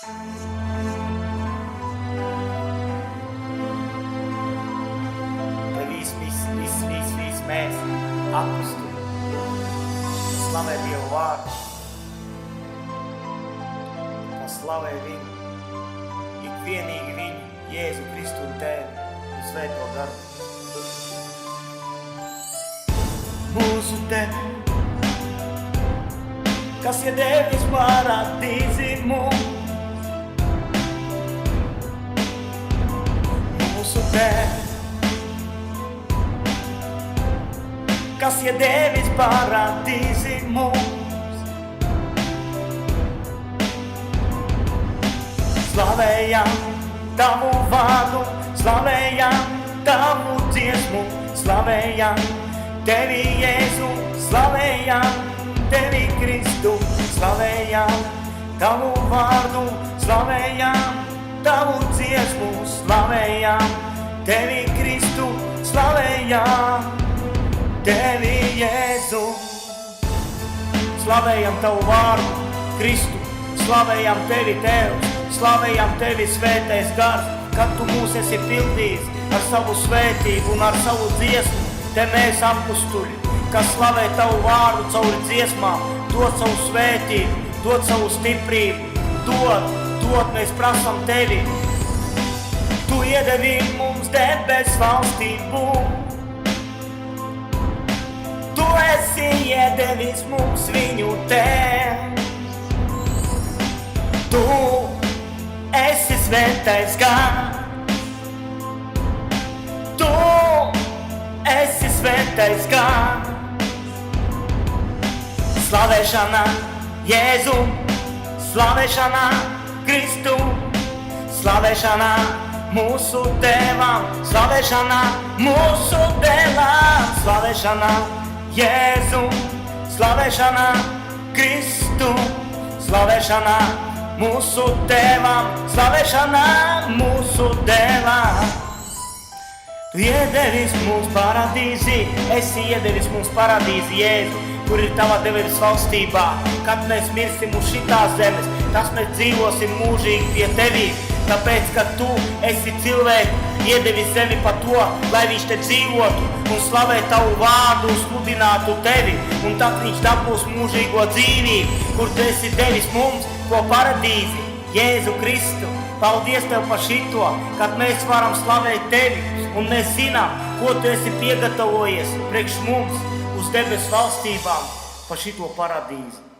Te visi mēs apusturi. Slavē Dievu vārdu. Slavē viņu, ikvienīgi viņu, Jēzu Kristu un Tēvi, un Svēto garu. Mūsu Tevi, kas ir devis paradīzi mums. Mūsu Tevi, kas ir devis paradīzi mums. Slavējam Tavu vārdu, slavējam Tavu dziesmu, slavējam Tevi, Jēzu, slavējam Tevi, Kristu, slavējam Tavu vārdu, slavējam Tavu dziesmu, slavējam Tevi, Kristu, slavējam Tevi, Jēzu. Slavējam Tavu vārdu, Kristu, slavējam Tevi, Tēvs, slavējam Tevi, Svētais Gars, kad Tu mūs esi pildījis ar savu svētību un ar savu dziesmu. Te mēs apusturi, kas slavē Tavu vārdu cauri dziesmām, dod savu svētību, dod savu stiprību, dod, mēs prasam Tevi. Tu iedevi mums debes valstību, Tu esi iedevis mums viņu Tēvs. Tu esi Svētais Gars, Tu esi Svētais Gars. Slavēšana Jēzu, slavēšana Kristu, slavēšana mūsu Tēvam, slavēšana mūsu dēlam, slavēšana Jēzu, slavēšana Kristu, slavēšana mūsu Tēvam, slavēšana mūsu dēlam. Tu iedevis mums paradīzi, esi iedevis mums paradīzi, Jēzu, kur ir Tava debesis valstībā. Kad mēs mirsim uz šitās zemes, tas mēs dzīvosim mūžīgi pie Tevī. Tāpēc, ka Tu esi cilvēku, iedevis zemi pa to, lai viņš te dzīvotu un slavē Tavu vārdu un sludinātu Tevi. Un tad viņš dabūs mūžīgo dzīvību, kur Tu esi devis mums ko paradīzi, Jēzu Kristu. Paldies Tev par šito, kad mēs varam slavēt Tevi un mēs zinām, ko Tu esi piegatavojies priekš mums uz debesu valstībām par šito paradīzi.